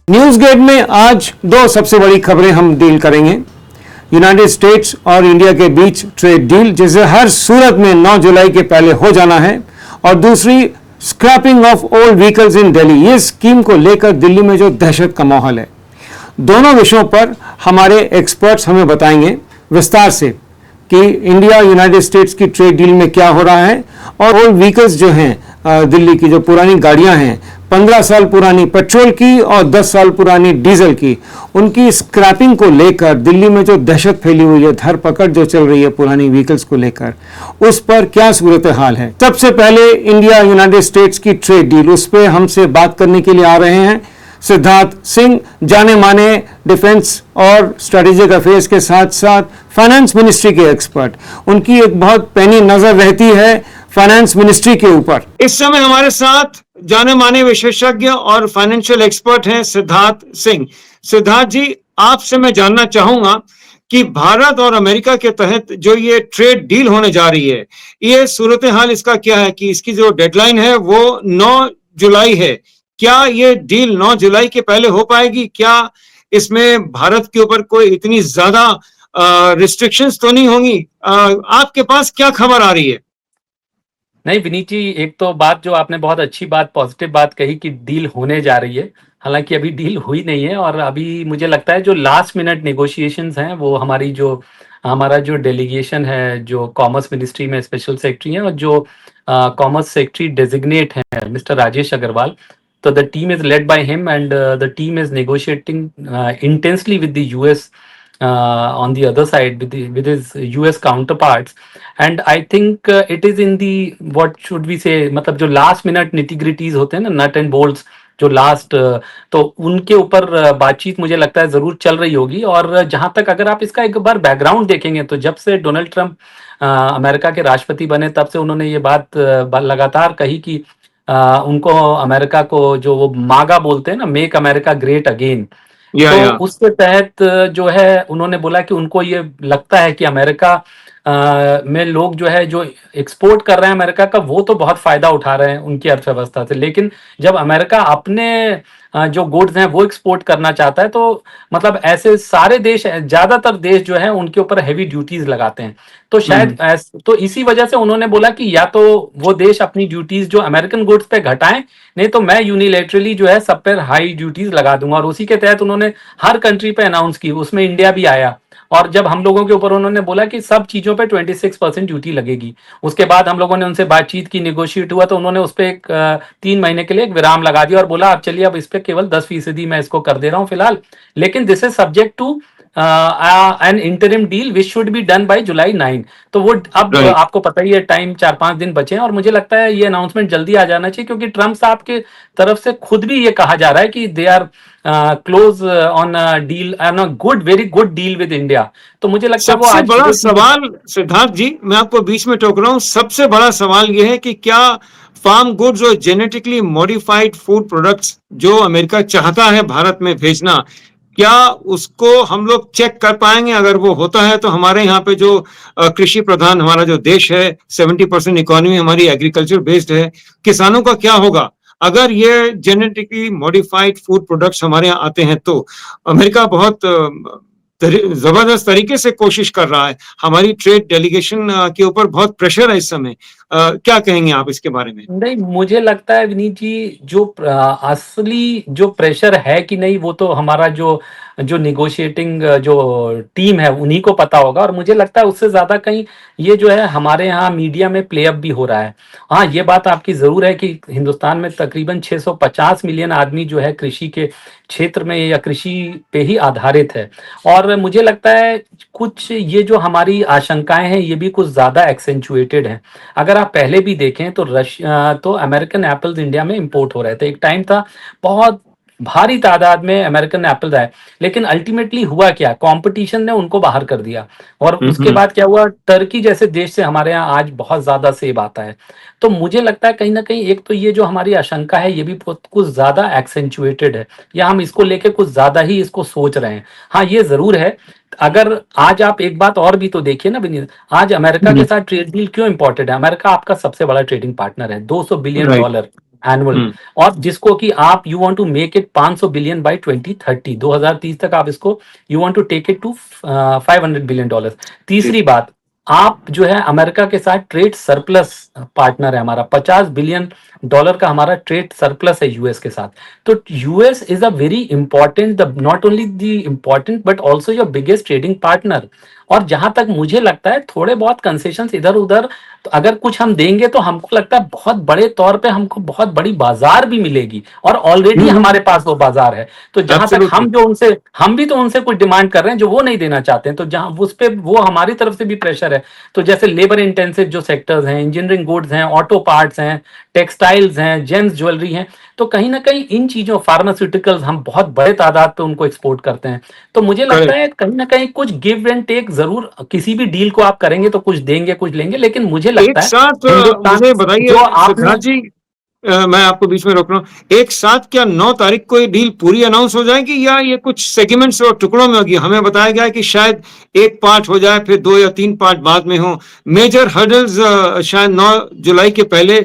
News gate में आज दो सबसे बड़ी खबरें हम डील करेंगे। यूनाइटेड स्टेट्स और इंडिया के बीच ट्रेड डील जिसे हर सूरत में 9 जुलाई के पहले हो जाना है, और दूसरी scrapping of old vehicles in Delhi. ये स्कीम को लेकर दिल्ली में जो दहशत का माहौल है, दोनों विषयों पर हमारे एक्सपर्ट्स हमें बताएंगे विस्तार से कि इंडिया यूनाइटेड स्टेट्स की ट्रेड डील में क्या हो रहा है, और ओल्ड व्हीकल्स जो हैं दिल्ली की जो पुरानी गाड़ियां हैं, 15 साल पुरानी पेट्रोल की और 10 साल पुरानी डीजल की, उनकी स्क्रैपिंग को लेकर दिल्ली में जो दहशत फैली हुई है, धरपकड़ जो चल रही है पुरानी व्हीकल्स को लेकर, उस पर क्या सूरत हाल है। सबसे पहले इंडिया यूनाइटेड स्टेट्स की ट्रेड डील, उस पर हमसे बात करने के लिए आ रहे हैं सिद्धार्थ सिंह, जाने माने डिफेंस और स्ट्रेटेजिक अफेयर्स के साथ साथ फाइनेंस मिनिस्ट्री के एक्सपर्ट। उनकी एक बहुत पैनी नजर रहती है फाइनेंस मिनिस्ट्री के ऊपर। इस समय हमारे साथ जाने माने विशेषज्ञ और फाइनेंशियल एक्सपर्ट हैं सिद्धार्थ सिंह। सिद्धार्थ जी, आपसे मैं जानना चाहूंगा कि भारत और अमेरिका के तहत जो ये ट्रेड डील होने जा रही है, ये सूरत हाल इसका क्या है कि इसकी जो डेडलाइन है वो 9 जुलाई है। क्या ये डील 9 जुलाई के पहले हो पाएगी? क्या इसमें भारत के ऊपर कोई इतनी ज्यादा रिस्ट्रिक्शंस तो नहीं होंगी? आपके पास क्या खबर आ रही है? नहीं विनीत जी, एक तो बात जो आपने बहुत अच्छी बात, पॉजिटिव बात कही कि डील होने जा रही है। हालांकि अभी डील हुई नहीं है, और अभी मुझे लगता है जो लास्ट मिनट नेगोशिएशंस हैं वो हमारा जो डेलीगेशन है, जो कॉमर्स मिनिस्ट्री में स्पेशल सेक्रेटरी हैं और जो कॉमर्स सेक्रेटरी डेजिग्नेट हैं मिस्टर राजेश अग्रवाल, तो the team is led by him and the team is negotiating intensely with the US on the other side with his US counterparts, and I think it is in the, what should we say, मतलब जो last minute nitty-gritties होते हैं ना, nut and bolts, जो last, तो उनके ऊपर बातचीत मुझे लगता है जरूर चल रही होगी। और जहां तक अगर आप इसका एक बार बैकग्राउंड देखेंगे तो जब से डोनाल्ड ट्रंप अमेरिका के राष्ट्रपति बने तब से उन्होंने ये बात लगातार कही कि उनको अमेरिका को जो वो मागा बोलते हैं ना, मेक अमेरिका ग्रेट अगेन, तो उसके तहत जो है उन्होंने बोला कि उनको ये लगता है कि अमेरिका में लोग जो है जो एक्सपोर्ट कर रहे हैं अमेरिका का, वो तो बहुत फायदा उठा रहे हैं उनकी अर्थव्यवस्था से, लेकिन जब अमेरिका अपने जो गुड्स हैं वो एक्सपोर्ट करना चाहता है तो मतलब ऐसे सारे देश, ज्यादातर देश जो है उनके ऊपर हैवी ड्यूटीज लगाते हैं। तो शायद तो इसी वजह से उन्होंने बोला कि या तो वो देश अपनी ड्यूटीज जो अमेरिकन गुड्स पे घटाएं, नहीं तो मैं यूनिलेटरली जो है सब पे हाई ड्यूटीज लगा दूंगा। और उसी के तहत उन्होंने हर कंट्री पे अनाउंस की, उसमें इंडिया भी आया। और जब हम लोगों के ऊपर उन्होंने बोला कि सब चीजों पे 26% ड्यूटी लगेगी, उसके बाद हम लोगों ने उनसे बातचीत की, नेगोशिएट हुआ, तो उन्होंने उस पर 3 महीने के लिए एक विराम लगा दिया और बोला अब चलिए अब इस पे केवल 10% मैं इसको कर दे रहा हूं फिलहाल, लेकिन this is subject to an interim deal which should be done by July 9। तो वो अब आपको पता ही है, टाइम 4-5 दिन बचे हैं, और मुझे लगता है ये अनाउंसमेंट जल्दी आ जाना चाहिए, क्योंकि ट्रंप साहब के तरफ से खुद भी ये कहा जा रहा है कि they are close on deal, on a good, very good deal with India. तो मुझे लगता है सबसे बड़ा सवाल, सिद्धार्थ जी मैं आपको बीच में टोक रहा हूं, सबसे बड़ा सवाल ये है कि क्या फार्म गुड्स और जेनेटिकली मॉडिफाइड फूड प्रोडक्ट्स जो अमेरिका चाहता है भारत में भेजना, क्या उसको हम लोग चेक कर पाएंगे? अगर वो होता है तो हमारे यहाँ पे जो कृषि प्रधान हमारा जो देश है, 70% इकोनॉमी हमारी एग्रीकल्चर बेस्ड है, किसानों का क्या होगा अगर ये जेनेटिकली मॉडिफाइड फूड प्रोडक्ट्स हमारे यहाँ आते हैं? तो अमेरिका बहुत जबरदस्त तरीके से कोशिश कर रहा है, हमारी ट्रेड डेलीगेशन के ऊपर बहुत प्रेशर है इस समय। क्या कहेंगे आप इसके बारे में? नहीं, मुझे लगता है विनीत जी, जो असली जो प्रेशर है कि नहीं, वो तो हमारा जो जो निगोशिएटिंग जो टीम है उन्हीं को पता होगा। और मुझे लगता है उससे ज्यादा कहीं ये जो है हमारे यहाँ मीडिया में प्ले अप भी हो रहा है। हाँ, ये बात आपकी जरूर है कि हिंदुस्तान में तकरीबन 650 मिलियन आदमी जो है कृषि के क्षेत्र में या कृषि पे ही आधारित है। और मुझे लगता है कुछ ये जो हमारी आशंकाएं हैं ये भी कुछ ज्यादा एक्सेंचुएटेड हैं। अगर आप पहले भी देखें तो अमेरिकन एप्पल्स इंडिया में इंपोर्ट हो रहे थे, एक टाइम था बहुत भारी तादाद में अमेरिकन एप्पल्स आए, लेकिन अल्टीमेटली हुआ क्या, कंपटीशन ने उनको बाहर कर दिया। और उसके बाद क्या हुआ, टर्की जैसे देश से हमारे यहाँ आज बहुत ज्यादा सेब आता है। तो मुझे लगता है कहीं ना कहीं एक तो ये जो हमारी आशंका है ये भी कुछ ज्यादा एक्सेंचुएटेड है, या हम इसको लेके कुछ ज्यादा ही इसको सोच रहे हैं। हाँ, ये जरूर है। अगर आज आप एक बात और भी तो देखिए ना विनीत, आज अमेरिका के साथ ट्रेड डील क्यों इंपॉर्टेंट है? अमेरिका आपका सबसे बड़ा ट्रेडिंग पार्टनर है, $200 बिलियन, एनुअल, हम्म। और जिसको कि आप you want to make it 500 billion by 2030, 2030 तक आप इसको you want to take it to $500 billion. तीसरी बात, आप जो है अमेरिका के साथ ट्रेड सरप्लस पार्टनर है हमारा, $50 बिलियन का हमारा ट्रेड सरप्लस है यूएस के साथ। तो US is a very important, not only the important but also your biggest trading partner. और जहां तक मुझे लगता है थोड़े बहुत कंसेशन इधर उधर तो अगर कुछ हम देंगे तो हमको लगता है बहुत बड़े तौर पे हमको बहुत बड़ी बाजार भी मिलेगी, और ऑलरेडी हमारे पास वो बाजार है। तो जहां तक एब्सोल्युटली। हम भी तो उनसे कुछ डिमांड कर रहे हैं जो वो नहीं देना चाहते हैं, तो जहां उस पे वो हमारी तरफ से भी प्रेशर है। तो जैसे लेबर इंटेंसिव जो सेक्टर्स हैं, इंजीनियरिंग गुड्स हैं, ऑटो पार्ट्स हैं, टेक्सटाइल्स हैं, जेम्स ज्वेलरी हैं, तो कहीं ना कहीं इन चीजों, फार्मास्यूटिकल्स, हम बहुत बड़े तादाद पे उनको एक्सपोर्ट करते हैं। तो मुझे लगता करेक्ट। है कहीं ना कहीं कुछ गिव एंड टेक जरूर, किसी भी डील को आप करेंगे तो कुछ देंगे कुछ लेंगे, लेकिन मुझे एक लगता है साथ हिंदुस्तान मुझे जो बताइए आपने, सिद्धार्थ जी, मैं आपको बीच में रोक रहा हूँ, एक साथ क्या 9 तारीख को ये डील पूरी अनाउंस हो जाएगी या ये कुछ सेगमेंट्स और टुकड़ों में होगी? हमें बताया गया है कि शायद एक पार्ट हो जाए, फिर 2 या 3 पार्ट बाद में हो। मेजर हर्डल्स शायद 9 जुलाई के पहले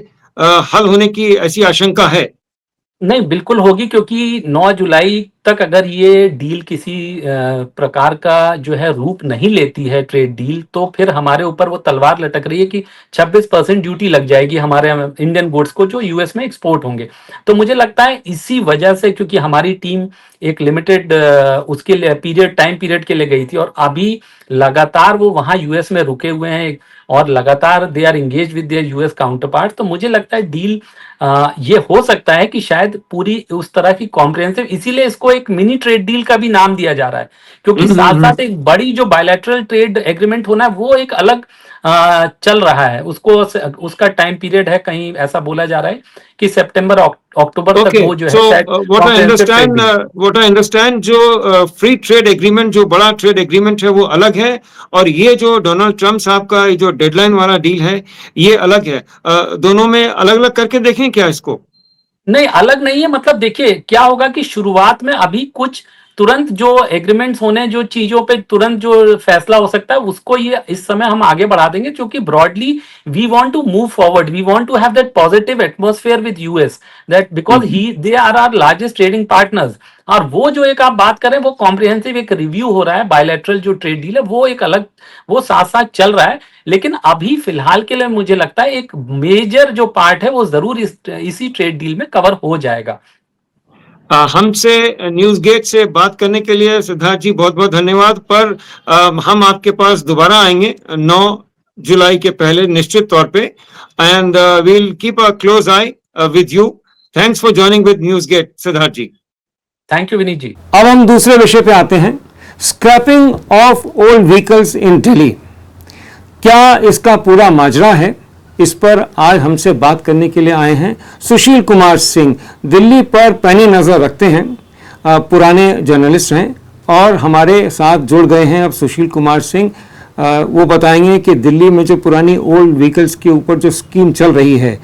हल होने की ऐसी आशंका है। नहीं बिल्कुल होगी, क्योंकि 9 जुलाई तक अगर ये डील किसी प्रकार का जो है रूप नहीं लेती है ट्रेड डील, तो फिर हमारे ऊपर वो तलवार लटक रही है कि 26% ड्यूटी लग जाएगी हमारे इंडियन गुड्स को जो यूएस में एक्सपोर्ट होंगे। तो मुझे लगता है इसी वजह से, क्योंकि हमारी टीम एक लिमिटेड उसके लिए टाइम पीरियड के लिए गई थी, और अभी लगातार वो वहाँ यूएस में रुके हुए हैं, और लगातार they are engage with their US counterpart. तो मुझे लगता है डील ये हो सकता है कि शायद पूरी उस तरह की कॉम्प्रिहेंसिव, इसीलिए इसको एक मिनी ट्रेड डील का भी नाम दिया जा रहा है, क्योंकि साथ साथ एक बड़ी जो बायलैटरल ट्रेड एग्रीमेंट होना है वो एक अलग चल रहा है, उसको उसका टाइम पीरियड है, कहीं ऐसा बोला जा रहा है कि सितंबर अक्टूबर तक ओके, वो जो सो है शायद what I comprehensive trade understand deal. What I understand जो फ्री ट्रेड एग्रीमेंट, जो बड़ा ट्रेड एग्रीमेंट है वो अलग है, और ये जो डोनाल्ड ट्रंप साहब का ये जो डेडलाइन वाला डील है ये अलग है। दोनों में अलग अलग करके देखें क्या इसको? नहीं अलग नहीं है, मतलब देखिए क्या होगा कि शुरुआत में अभी कुछ तुरंत जो एग्रीमेंट्स होने, जो चीजों पे तुरंत जो फैसला हो सकता है उसको ये इस समय हम आगे बढ़ा देंगे, क्योंकि broadly we want to move forward, we want to have that positive atmosphere with US, that because ही they are our largest trading partners. और वो जो एक आप बात करें वो कॉम्प्रिहेंसिव एक रिव्यू हो रहा है, बायलैटरल जो ट्रेड डील है वो एक अलग, वो साथ साथ चल रहा है। लेकिन अभी फिलहाल के लिए मुझे लगता है एक मेजर जो पार्ट है वो जरूर इसी ट्रेड डील में कवर हो जाएगा। हमसे न्यूज गेट से बात करने के लिए सिद्धार्थ जी बहुत बहुत धन्यवाद। पर हम आपके पास दोबारा आएंगे 9 जुलाई के पहले निश्चित तौर पे, and we'll keep a close eye with you. Thanks for joining with News Gate Siddharth ji. Thank you Vineet ji. अब हम दूसरे विषय पे आते हैं, scrapping of old vehicles in Delhi. क्या इसका पूरा माजरा है? इस पर आज हमसे बात करने के लिए आए हैं सुशील कुमार सिंह, दिल्ली पर पैनी नज़र रखते हैं, पुराने जर्नलिस्ट हैं, और हमारे साथ जुड़ गए हैं अब सुशील कुमार सिंह। वो बताएंगे कि दिल्ली में जो पुरानी ओल्ड व्हीकल्स के ऊपर जो स्कीम चल रही है,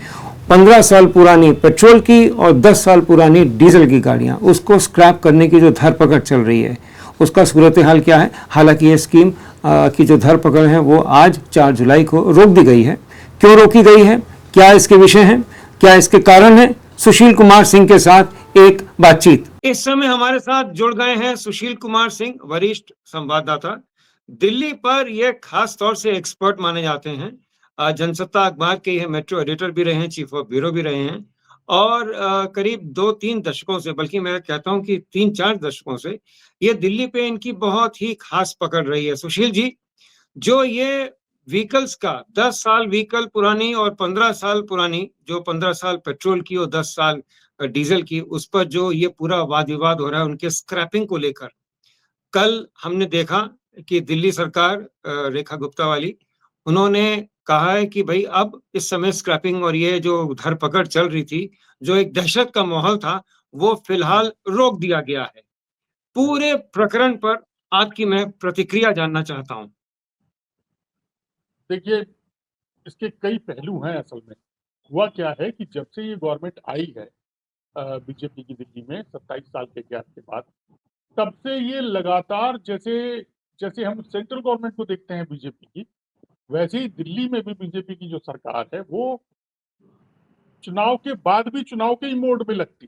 15 साल पुरानी पेट्रोल की और 10 साल पुरानी डीजल की गाड़ियां, उसको स्क्रैप करने की जो धरपकड़ चल रही है, उसका सूरत हाल क्या है। हालांकि ये स्कीम की जो धरपकड़ है वो आज 4 जुलाई को रोक दी गई है। क्यों रोकी गई है, क्या इसके विषय हैं, क्या इसके कारण हैं, सुशील कुमार सिंह के साथ एक बातचीत। इस समय हमारे साथ जुड़ गए हैं सुशील कुमार सिंह, वरिष्ठ संवाददाता, दिल्ली पर ये खास तौर से एक्सपर्ट माने जाते हैं। जनसत्ता अखबार के ये मेट्रो एडिटर भी रहे हैं, चीफ ऑफ ब्यूरो भी रहे हैं, और करीब 2-3 दशकों से, बल्कि मैं कहता हूं कि 3-4 दशकों से ये दिल्ली पे इनकी बहुत ही खास पकड़ रही है। सुशील जी, जो ये व्हीकल्स का 10 साल व्हीकल पुरानी और 15 साल पुरानी, जो 15 साल पेट्रोल की और 10 साल डीजल की, उस पर जो ये पूरा वाद विवाद हो रहा है उनके स्क्रैपिंग को लेकर, कल हमने देखा कि दिल्ली सरकार, रेखा गुप्ता वाली, उन्होंने कहा है कि भाई अब इस समय स्क्रैपिंग और ये जो धरपकड़ चल रही थी, जो एक दहशत का माहौल था, वो फिलहाल रोक दिया गया है। पूरे प्रकरण पर आपकी मैं प्रतिक्रिया जानना चाहता हूं। देखिए, इसके कई पहलू हैं असल में। हुआ क्या है कि जब से ये गवर्नमेंट आई है बीजेपी की दिल्ली में 27 साल के गैप के बाद, तब से ये लगातार, जैसे जैसे हम सेंट्रल गवर्नमेंट को देखते हैं बीजेपी की, वैसे ही दिल्ली में भी बीजेपी की जो सरकार है वो चुनाव के बाद भी चुनाव के ही मोड में लगती।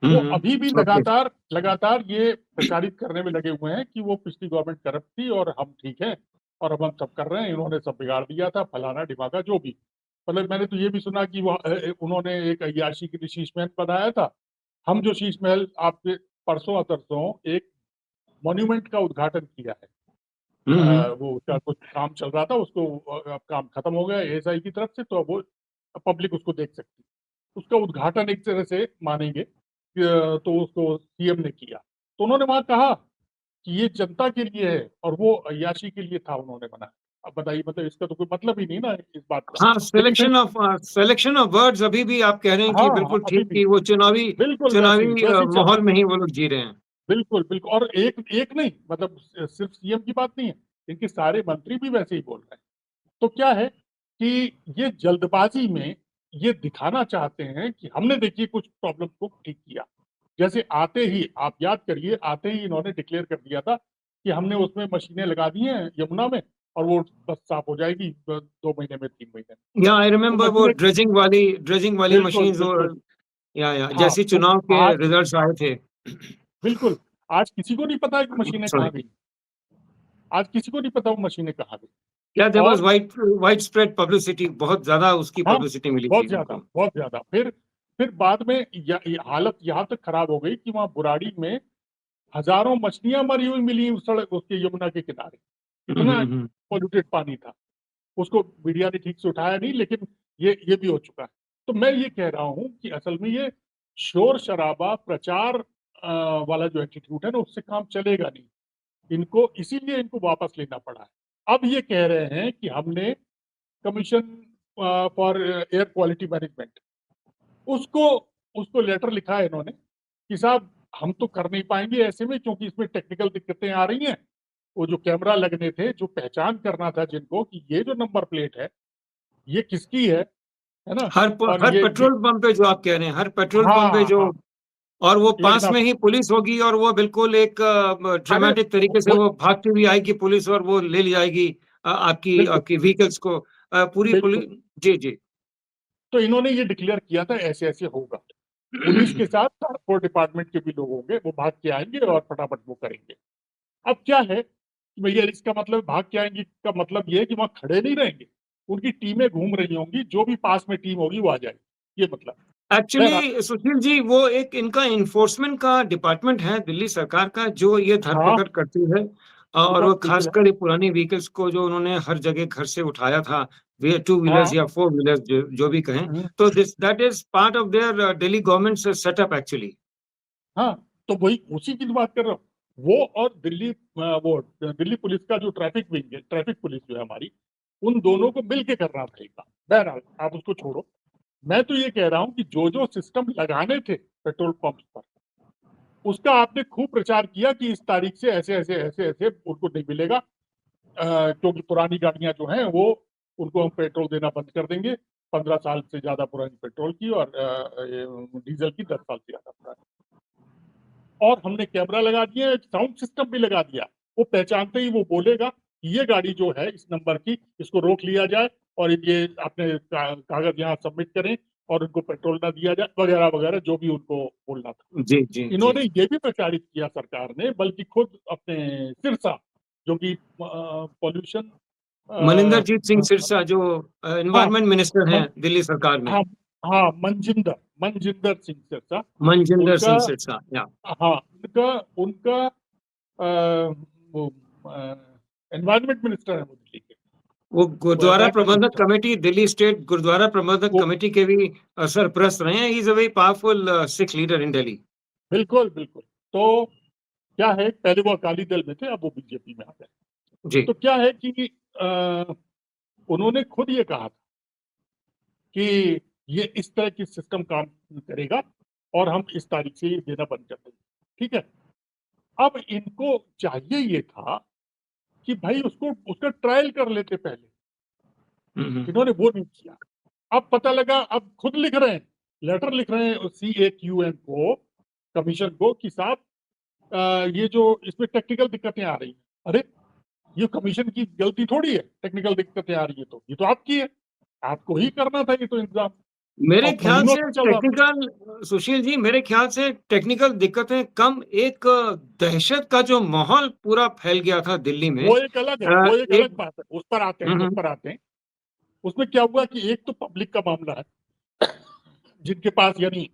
वो अभी भी ओके। लगातार ये प्रचारित करने में लगे हुए हैं कि वो पिछली गवर्नमेंट करप्ट थी और हम ठीक है और अब हम सब कर रहे हैं, इन्होंने सब बिगाड़ दिया था, फलाना ढिमाका जो भी। मतलब मैंने तो ये भी सुना कि वो उन्होंने एक अय्याशी के लिए शीश महल बनाया था। हम जो शीश महल आपके परसों तरसों एक मॉन्यूमेंट का उद्घाटन किया है। वो उसका कुछ काम चल रहा था, उसको अब काम खत्म हो गया एएसआई की तरफ से, तो अब वो पब्लिक उसको देख सकती है। उसका उद्घाटन एक तरह से मानेंगे तो उसको सीएम ने किया। तो उन्होंने वहां कहा कि ये जनता के लिए है और वो अय्याशी के लिए था, उन्होंने बनाया। अब बताइए, मतलब इसका तो कोई मतलब ही नहीं ना इस बात का। हाँ, लेकिन फिर सिलेक्शन ऑफ वर्ड्स अभी भी आप कह रहे हैं कि हाँ हाँ, बिल्कुल अभी ठीक भी कि वो चुनावी बिल्कुल वैसे ही चुनावी वैसे ही चल माहौल रहा में है। ही वो लोग जी रहे हैं। बिल्कुल बिल्कुल। और एक एक नहीं, मतलब सिर्फ सीएम की बात नहीं है, इनके सारे मंत्री भी वैसे ही बोल रहे हैं। तो क्या है कि ये जल्दबाजी में ये दिखाना चाहते हैं कि हमने देखिए कुछ प्रॉब्लम को ठीक किया। जैसे आते ही आप याद करिए, आते ही इन्होंने डिक्लेयर कर दिया था कि हमने उसमें मशीनें लगा दी हैं यमुना में और वो बस साफ हो जाएगी 2 महीने में, 3 महीने में। या आई तो रिमेम्बर वो मशीनें ड्रेजिंग वाली बिल्कुल मशीन्स बिल्कुल। और या हाँ जैसी तो चुनाव के आज रिजल्ट्स आए थे। बिल्कुल, आज किसी को नहीं पता है कि मशीनें सॉरी। कहाँ गई। आज किसी को नहीं पता वो मशीनें कहाँ गई। क्या देयर वाज और वाइड स्प्रेड पब्लिसिटी, बहुत ज्यादा उसकी हाँ, पब्लिसिटी मिली थी बहुत ज्यादा उनको। बहुत ज्यादा। फिर बाद में हालत यहाँ तक खराब हो गई कि वहां बुराड़ी में हजारों मछलियां मरी हुई मिली उस सड़क, उसके यमुना के किनारे। इतना हम्म। पॉल्यूटेड पानी था। उसको मीडिया ने ठीक से उठाया नहीं, लेकिन ये भी हो चुका है। तो मैं ये कह रहा हूं कि असल में ये शोर शराबा प्रचार वाला जो एटीट्यूड है ना, उससे काम चलेगा नहीं। इनको इसीलिए इनको वापस लेना पड़ा है। अब ये कह रहे हैं कि हमने commission for air quality management, उसको उसको लेटर लिखा है इन्होंने कि साहब हम तो कर नहीं पाएंगे ऐसे में, क्योंकि इसमें टेक्निकल दिक्कतें आ रही हैं। वो जो कैमरा लगने थे, जो पहचान करना था जिनको कि ये जो नंबर प्लेट है ये किसकी है ना। और हर ये पेट्रोल पंप पे जो आप कह रहे हैं, हर पेट्रोल पंप पे हाँ जो, हाँ, और वो पास लगना। में ही पुलिस होगी और वो बिल्कुल एक अरे ड्रामेटिक तरीके से वो वो भागती हुई आएगी पुलिस और वो ले जाएगी आपकी बिल्कुल आपकी व्हीकल्स को, पूरी बिल्कुल। पुलिस। जी जी। तो इन्होंने ये डिक्लेयर किया था ऐसे ऐसे होगा। पुलिस के साथ ट्रांसपोर्ट डिपार्टमेंट के भी लोग होंगे, वो भाग के आएंगे और फटाफट वो करेंगे। अब क्या है कि भैया इसका मतलब भाग के आएंगे का मतलब ये है कि वहां खड़े नहीं रहेंगे, उनकी टीमें घूम रही होंगी, जो भी पास में टीम होगी वो आ जाएगी, ये मतलब। बहरहाल एक्चुअली सुशील जी, वो एक इनका इन्फोर्समेंट का डिपार्टमेंट है दिल्ली सरकार का, जो ये हाँ, धरपकड़ करती है। और उनका वो विजिल है। खासकर ये पुरानी व्हीकल्स को जो उन्होंने हर जगह घर से उठाया था, वे टू व्हीलर्स हाँ या फोर व्हीलर्स जो भी कहें, हम्म, तो this that is part of their Delhi government setup actually. हाँ, तो वही उसी की तो बात कर रहा हूँ। वो और वो दिल्ली पुलिस का जो ट्रैफिक विंग है, ट्रैफिक पुलिस जो है हमारी, उन दोनों को मिलके करना था एक काम। बहरहाल आप उसको छोड़ो। मैं तो ये कह रहा हूँ कि जो जो सिस्टम लगाने थे पेट्रोल पंप पर, उसका आपने खूब प्रचार किया कि इस तारीख से ऐसे ऐसे ऐसे ऐसे उनको नहीं मिलेगा, क्योंकि पुरानी गाड़ियां जो हैं वो, उनको हम पेट्रोल देना बंद कर देंगे। 15 साल से ज्यादा पुरानी पेट्रोल की और डीजल की 10 साल से ज्यादा पुरानी। और हमने कैमरा लगा दिया, साउंड सिस्टम भी लगा दिया। वो पहचानते ही वो बोलेगा कि ये गाड़ी जो है इस नंबर की, इसको रोक लिया जाए और ये अपने कागज यहाँ सबमिट करें और उनको पेट्रोल ना दिया जाए, वगैरह वगैरह जो भी उनको बोलना था। जी जी जी। इन्होंने ये भी प्रचारित किया सरकार ने, बल्कि खुद अपने सिरसा, जो कि पॉल्यूशन, मनिंदर जीत सिंह सिरसा जो हाँ एनवायरमेंट मिनिस्टर हैं मन, दिल्ली सरकार में। हाँ हाँ, मनजिंदर मनजिंदर सिंह सिरसा, मनजिंदर उनका, सिंह सिरसा या हाँ उनका उनका वो एनवायरमेंट मिनिस्टर है वो दिल्ली के, वो वो गुरुद्वारा एनवायरमेंट प्रबंधक minister. Committee, Delhi state gurdwara प्रबंधक वो कमेटी के भी सरपरस्त रहे हैं। He is a very powerful Sikh leader in Delhi. बिल्कुल बिल्कुल। तो क्या है, पहले वो अकाली दल में थे, अब वो बीजेपी में आ गए। जी। तो क्या है कि उन्होंने खुद ये कहा था कि ये इस तरह की सिस्टम काम करेगा और हम इस तारीख से ये देना बंद कर देंगे। ठीक है। अब इनको चाहिए ये था कि भाई उसको उसका ट्रायल कर लेते पहले। हम्म। इन्होंने वो नहीं किया। अब पता लगा, अब खुद लिख रहे हैं, लेटर लिख रहे हैं CAQM को, कमीशन को, कि साहब ये जो इसमें टेक्निकल दिक्कतें आ रही हैं। अरे ये कमीशन की गलती थोड़ी है, टेक्निकल दिक्कतें आ रही है तो ये तो आपकी है, आपको ही करना था ये तो इंतजाम। मेरे और ख्याल महीनों से से चल रहा था। टेक्निकल सुशील जी, मेरे ख्याल से टेक्निकल दिक्कतें कम, एक दहशत का जो माहौल पूरा फैल गया था दिल्ली में। वो एक अलग है, वो एक एक अलग बात है, उस पर आते हैं, हम्म, उस पर आते हैं। उसमें क्या हुआ कि एक तो पब्लिक का मामला है, जिनके पास यानी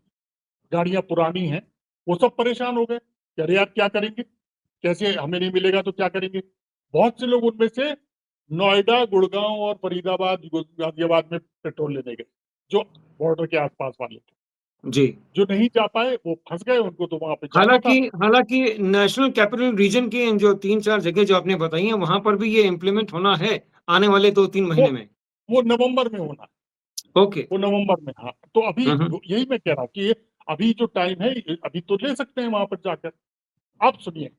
गाड़ियां पुरानी हैं, वो सब परेशान हो गए कि अरे यार क्या करेंगे, कैसे हमें नहीं मिलेगा तो क्या करेंगे। बहुत से लोग उनमें से नोएडा, गुड़गांव और फरीदाबाद, गाजियाबाद में पेट्रोल लेने गए, जो बॉर्डर के आसपास वाले थे। जी। जो नहीं जा पाए वो फंस गए, उनको तो वहां पे जाना हालांकि था। हालांकि नेशनल कैपिटल रीजन की इन जो 3-4 जगह जो आपने बताई हैं, वहां पर भी ये इम्प्लीमेंट होना है आने वाले 2-3 वो महीने में। वो नवंबर में होना है, ओके। वो नवंबर में। हाँ, तो अभी हम्म, यही मैं कह रहा हूँ कि अभी जो टाइम है, अभी तो ले सकते हैं वहां पर जाकर। अब सुनिए,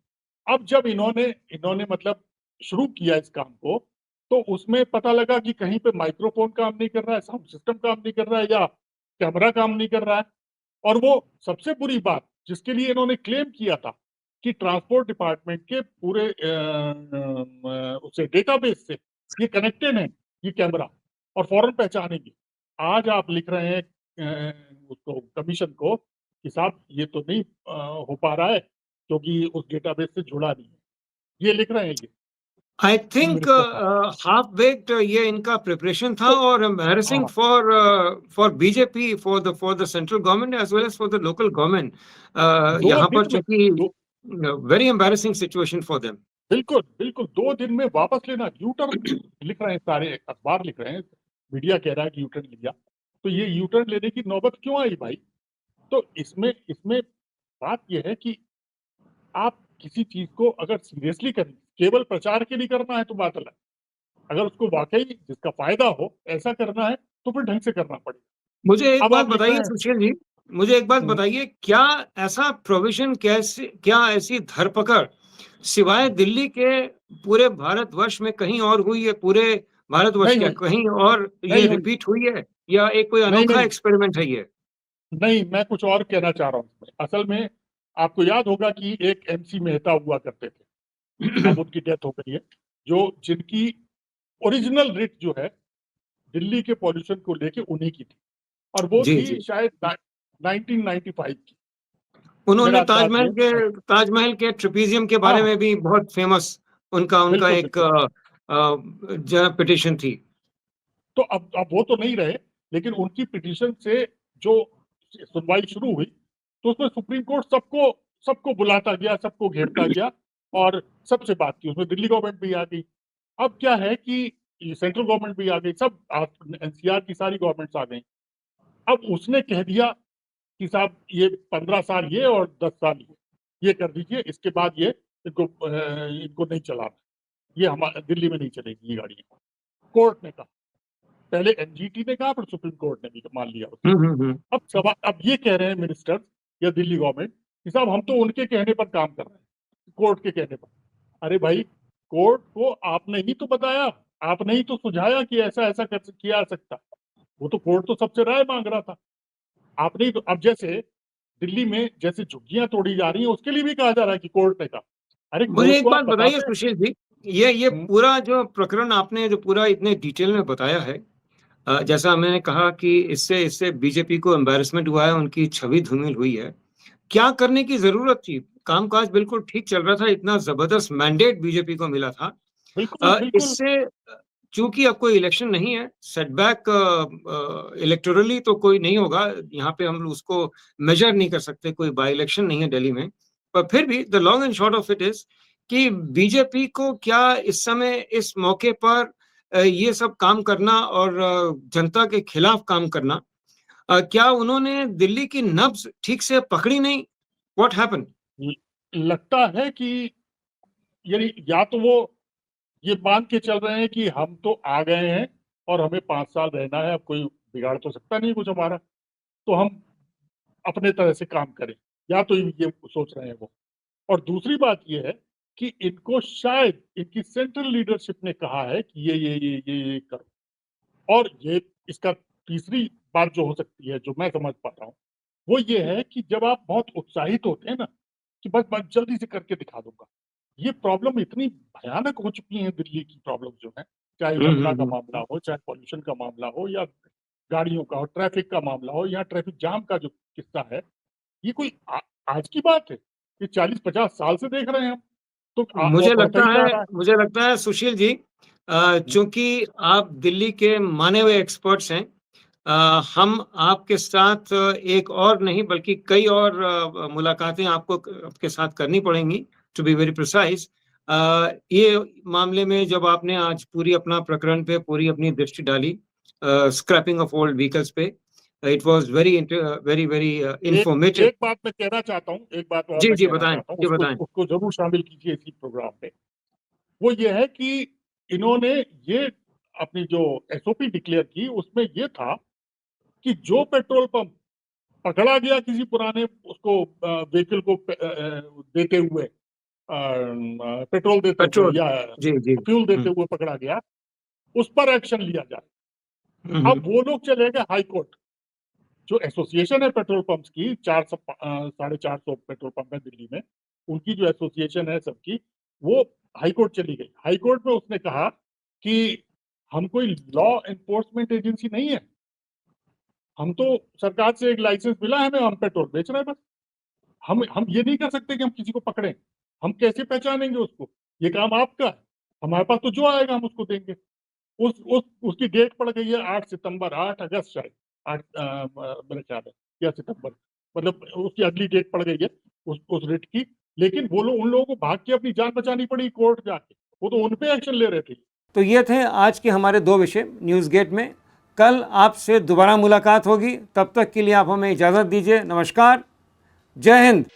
अब जब इन्होंने इन्होंने मतलब शुरू किया इस काम को, तो उसमें पता लगा कि कहीं पे माइक्रोफोन काम नहीं कर रहा है, साउंड सिस्टम काम नहीं कर रहा है, या कैमरा काम नहीं कर रहा है। और वो सबसे बुरी बात जिसके लिए इन्होंने क्लेम किया था कि ट्रांसपोर्ट डिपार्टमेंट के पूरे उसे डेटाबेस से ये कनेक्टेड है, ये कैमरा, और फौरन पहचानेंगे। आज आप लिख रहे हैं उसको, कमीशन को, कि साहब ये तो नहीं हो पा रहा है क्योंकि उस डेटाबेस से जुड़ा नहीं है। ये लिख रहे हैं ये आई होम थिंक मिनिस्टर साहब। हाफ बेक्ड ये इनका प्रिपरेशन था, तो और एम्बैरेसिंग हाँ, for BJP, for the central government as well as for the local government. दो यहाँ पर दिन में चूंकि दो very embarrassing situation for them. बिल्कुल बिल्कुल 2 दिन में वापस लेना, यू टर्न लिख रहे हैं, सारे अखबार लिख रहे हैं, मीडिया कह रहा है कि यू टर्न लिया। तो ये यू टर्न लेने की नौबत क्यों आई भाई? तो इसमें इसमें बात यह है कि आप किसी चीज को अगर सीरियसली करें, केवल प्रचार के लिए करना है तो बात अलग। अगर उसको वाकई जिसका फायदा हो ऐसा करना है तो फिर ढंग से करना पड़ेगा। मुझे एक अब बात आप लिख रहे बताइए हैं। सुशील जी, मुझे एक बात हम्म, बताइए, क्या ऐसा प्रोविजन, कैसे, क्या ऐसी धरपकड़ सिवाय हम्म, दिल्ली के पूरे भारतवर्ष में कहीं और हुई है? पूरे भारतवर्ष नहीं क्या हुई, कहीं और ये नहीं हुई, रिपीट हुई है, या एक कोई नहीं अनोखा नहीं एक्सपेरिमेंट है ये? नहीं, मैं कुछ और कहना चाह रहा हूँ। असल में आपको याद होगा कि एक एमसी मेहता हुआ करते थे, अब उनकी डेथ हो गई है, जो जिनकी ओरिजिनल रिट जो है दिल्ली के पॉल्यूशन को लेके उन्हीं की थी, और वो जी, थी जी। शायद 1995 की। उन्होंने मेरा अंदाज ये है। ताजमहल के ट्रेपीजियम के बारे हाँ, में भी बहुत फेमस उनका उनका बिल्कुल एक बिल्कुल। पिटिशन थी। तो अब वो तो नहीं रहे, लेकिन उनकी पिटीशन से जो सुनवाई शुरू हुई, तो उसमें सुप्रीम कोर्ट सबको सबको बुलाता गया, सबको घेरता गया, और सबसे बात की। उसमें दिल्ली गवर्नमेंट भी आ गई। अब क्या है कि सेंट्रल गवर्नमेंट भी आ गई, सब एनसीआर की सारी गवर्नमेंट्स आ गई। अब उसने कह दिया कि साहब ये 15 साल ये और 10 साल ये कर दीजिए, इसके बाद ये इनको नहीं चलाना, ये हमारे दिल्ली में नहीं चलेगी ये गाड़ियां। कोर्ट ने कहा, पहले एनजीटी ने कहा, फिर सुप्रीम कोर्ट ने भी मान लिया उसको। हम्म, हम्म, हम्म। अब सवाल, अब ये कह रहे हैं मिनिस्टर या दिल्ली गवर्नमेंट कि साहब हम तो उनके कहने पर काम कर रहे हैं, कोर्ट के कहने पर। अरे भाई, कोर्ट को आपने ही तो बताया, आपने ही तो सुझाया कि ऐसा ऐसा कर किया जा सकता। वो तो कोर्ट तो सबसे राय मांग रहा था, आपने ही तो। अब जैसे दिल्ली में जैसे झुग्गियां तोड़ी जा रही हैं, उसके लिए भी कहा जा रहा है कि कोर्ट ने कहा। अरे मुझे कोर्ट एक को बात आप बताइए बताते सुशील जी, ये हैं। पूरा जो प्रकरण आपने जो पूरा इतने डिटेल में बताया है, जैसा मैंने कहा कि इससे इससे बीजेपी को एम्बैरेसमेंट हुआ है, उनकी छवि धूमिल हुई है। क्या करने की जरूरत थी? कामकाज बिल्कुल ठीक चल रहा था, इतना जबरदस्त मैंडेट बीजेपी को मिला था। बिल्कुल बिल्कुल। इससे चूंकि अब कोई इलेक्शन नहीं है, सेटबैक इलेक्टोरली तो कोई नहीं होगा, यहाँ पे हम उसको मेजर नहीं कर सकते, कोई बाई इलेक्शन नहीं है दिल्ली में। पर फिर भी the long and short of it is कि बीजेपी को क्या इस समय इस मौके पर ये सब काम करना और जनता के खिलाफ काम करना, क्या उन्होंने दिल्ली की नब्ज ठीक से पकड़ी नहीं? What happened? लगता है कि यानी या तो वो ये मान के चल रहे हैं कि हम तो आ गए हैं और हमें 5 साल रहना है, अब कोई बिगाड़ तो सकता नहीं कुछ हमारा, तो हम अपने तरह से काम करें, या तो ये सोच रहे हैं वो। और दूसरी बात ये है कि इनको शायद इनकी सेंट्रल लीडरशिप ने कहा है कि ये करो। और ये इसका तीसरी बात जो हो सकती है, जो मैं समझ पाता हूँ, वो ये है कि जब आप बहुत उत्साहित होते हैं ना, कि बस मैं जल्दी से करके दिखा दूंगा। ये प्रॉब्लम इतनी भयानक हो चुकी है, दिल्ली की प्रॉब्लम जो है, चाहे हम्म, यमुना हम्म, का मामला हो, चाहे पॉल्यूशन का मामला हो, या गाड़ियों का हो, ट्रैफिक का मामला हो, यहाँ ट्रैफिक जाम का जो किस्सा है, ये कोई आज की बात है, ये 40-50 साल से देख रहे हैं हम। तो और बढ़ता ही जा रहा है। मुझे लगता है सुशील जी, चूंकि आप दिल्ली के माने हुए एक्सपर्ट्स हैं, हम आपके साथ एक और नहीं बल्कि कई और मुलाकातें आपको आपके साथ करनी पड़ेंगी, टू बी वेरी प्रिसाइज। ये मामले में जब आपने आज पूरी अपना प्रकरण पे पूरी अपनी दृष्टि डाली, स्क्रैपिंग ऑफ ओल्ड व्हीकल्स पे, it was very very very informative. एक बात मैं कहना चाहता हूँ, एक बात और जी मैं जी कहना बताएं, चाहता हूँ, जी बताएं। उसको जरूर शामिल कीजिए इसी प्रोग्राम में। वो ये है कि इन्होंने ये अपनी जो एसओपी डिक्लेयर की, उसमें ये था कि जो पेट्रोल पंप पकड़ा गया किसी पुराने उसको व्हीकल को देते हुए, पेट्रोल देते हुए पेट्रोल, या जी जी। फ्यूल देते हुए पकड़ा गया, उस पर एक्शन लिया जाए। हम्म। अब वो लोग चले गए हाई कोर्ट। जो एसोसिएशन है पेट्रोल पंप्स की, 450 पेट्रोल पंप है दिल्ली में, उनकी जो एसोसिएशन है सबकी, वो हाई कोर्ट चली गई। हाई कोर्ट में उसने कहा कि हम कोई लॉ एनफोर्समेंट एजेंसी नहीं है, हम तो सरकार से एक लाइसेंस मिला है, हमें, हम पेट्रोल बेच रहे हैं बस। हम ये नहीं कर सकते कि हम किसी को पकड़ें। हम कैसे पहचानेंगे उसको? ये काम आपका है। हमारे पास तो जो आएगा हम उसको देंगे। उसकी डेट पड़ गई है 8 सितंबर, 8 अगस्त शायद, 8 मेरे ख्याल है, या सितंबर, मतलब उसकी अगली डेट पड़ गई है उस रेट की। लेकिन वो लोग, उन लोगों को भाग के अपनी जान बचानी पड़ी कोर्ट जाके, वो तो उन पे एक्शन ले रहे थे। तो ये थे आज के हमारे दो विषय न्यूज़ गेट में। कल आपसे दोबारा मुलाकात होगी, तब तक के लिए आप हमें इजाज़त दीजिए। नमस्कार, जय हिंद।